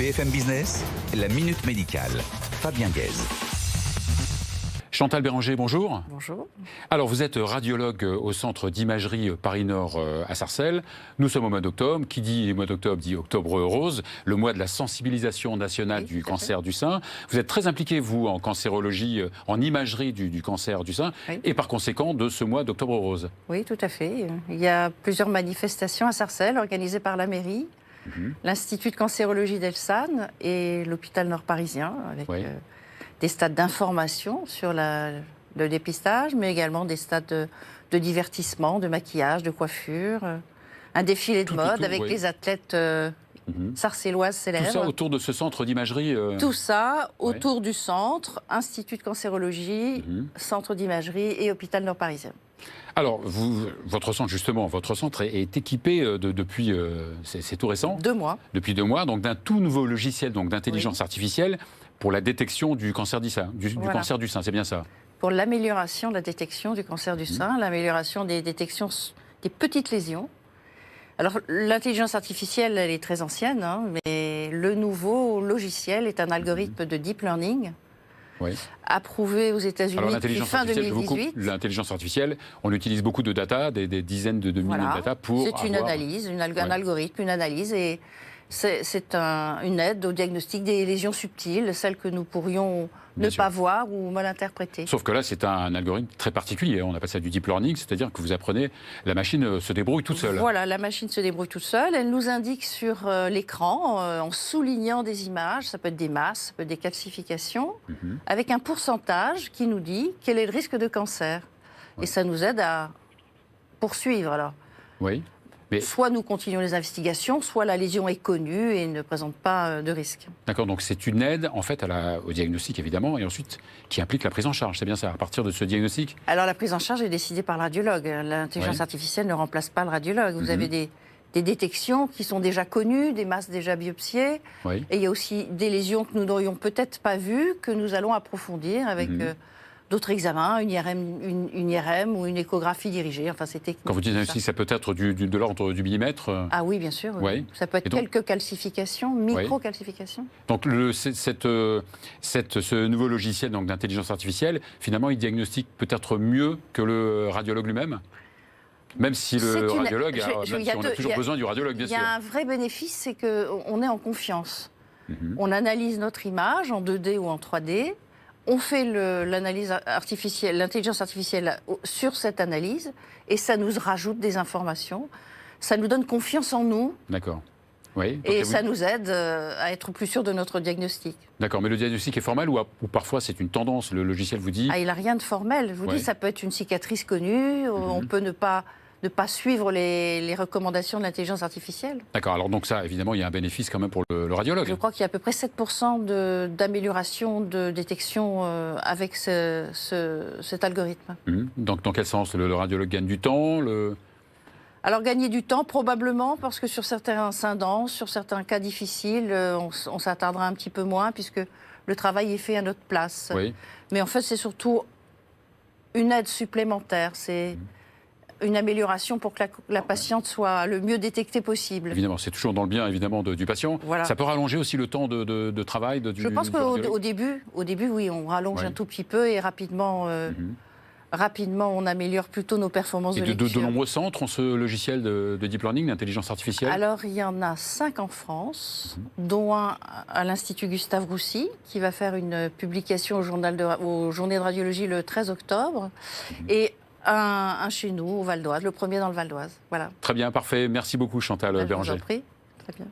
BFM Business, la Minute Médicale. Fabien Guèze. Chantal Béranger, bonjour. Bonjour. Alors, vous êtes radiologue au centre d'imagerie Paris-Nord à Sarcelles. Nous sommes au mois d'octobre. Qui dit mois d'octobre dit octobre rose, le mois de la sensibilisation nationale du cancer du sein. Vous êtes très impliqué, vous, en cancérologie, en imagerie du cancer du sein, et par conséquent de ce mois d'octobre rose. Oui, tout à fait. Il y a plusieurs manifestations à Sarcelles organisées par la mairie, l'Institut de cancérologie d'Elsanne et l'hôpital nord parisien, avec des stades d'information sur le dépistage, mais également des stades de divertissement, de maquillage, de coiffure, un défilé de mode avec les athlètes sarcelloises célèbres. Tout ça autour de ce centre d'imagerie Tout ça autour du centre, Institut de cancérologie, centre d'imagerie et hôpital nord parisien. Alors, votre centre est équipé depuis, c'est tout récent. 2 mois. Depuis 2 mois, donc d'un tout nouveau logiciel d'intelligence artificielle pour la détection du cancer du sein, cancer du sein, c'est bien ça? Pour l'amélioration de la détection du cancer du sein, l'amélioration des détections des petites lésions. Alors, l'intelligence artificielle, elle est très ancienne, mais le nouveau logiciel est un algorithme de deep learning. Approuvé aux États-Unis depuis fin 2018. L'intelligence artificielle, on utilise beaucoup de data, des dizaines de milliers de data pour. C'est une analyse, un algorithme, une analyse, et c'est une aide au diagnostic des lésions subtiles, celles que nous pourrions ne pas voir ou mal interpréter. Sauf que là, c'est un algorithme très particulier. On appelle ça du deep learning, c'est-à-dire que vous apprenez, la machine se débrouille toute seule. Voilà, la machine se débrouille toute seule. Elle nous indique sur l'écran, en soulignant des images, ça peut être des masses, ça peut être des calcifications, avec un pourcentage qui nous dit quel est le risque de cancer. Et ça nous aide à poursuivre, alors. Oui. Soit nous continuons les investigations, soit la lésion est connue et ne présente pas de risque. D'accord, donc c'est une aide en fait au diagnostic évidemment, et ensuite qui implique la prise en charge, c'est bien ça, à partir de ce diagnostic? Alors la prise en charge est décidée par le radiologue. L'intelligence artificielle ne remplace pas le radiologue. Vous avez des détections qui sont déjà connues, des masses déjà biopsiées, et il y a aussi des lésions que nous n'aurions peut-être pas vues, que nous allons approfondir avec d'autres examens, une IRM ou une échographie dirigée. Enfin, c'est technique. Quand vous dites aussi, ça peut être de l'ordre du millimètre. Ah oui, bien sûr. Oui. Ça peut être quelques calcifications, micro-calcifications. Donc ce nouveau logiciel d'intelligence artificielle, finalement, il diagnostique peut-être mieux que le radiologue lui-même? Même si le radiologue, on a toujours besoin du radiologue, bien sûr. Il y a un vrai bénéfice, c'est qu'on est en confiance. On analyse notre image en 2D ou en 3D. On fait l'intelligence artificielle sur cette analyse et ça nous rajoute des informations. Ça nous donne confiance en nous. D'accord. Oui. Et ça nous aide à être plus sûr de notre diagnostic. D'accord, mais le diagnostic est formel ou parfois c'est une tendance, le logiciel vous dit? Il n'a rien de formel. Je vous dis, ça peut être une cicatrice connue, on peut ne pas suivre les recommandations de l'intelligence artificielle. D'accord, alors donc ça, évidemment, il y a un bénéfice quand même pour le radiologue. Je crois qu'il y a à peu près 7% d'amélioration de détection avec cet algorithme. Donc dans quel sens? Le radiologue gagne du temps Alors gagner du temps, probablement, parce que sur certains incidences, sur certains cas difficiles, on s'attardera un petit peu moins, puisque le travail est fait à notre place. Mais en fait, c'est surtout une aide supplémentaire. C'est une amélioration pour que la patiente soit le mieux détectée possible. Évidemment, c'est toujours dans le bien évidemment du patient. Ça peut rallonger aussi le temps de travail Je pense qu'au début, oui, on rallonge un tout petit peu et rapidement, on améliore plutôt nos performances de lecture. De nombreux centres ont ce logiciel de deep learning, d'intelligence artificielle? Alors, il y en a 5 en France, dont un à l'Institut Gustave Roussy, qui va faire une publication aux Journées de radiologie le 13 octobre. Et un chez nous, au Val d'Oise, le premier dans le Val d'Oise. Voilà. Très bien, parfait. Merci beaucoup Chantal Béranger. Je vous en prie. Très bien.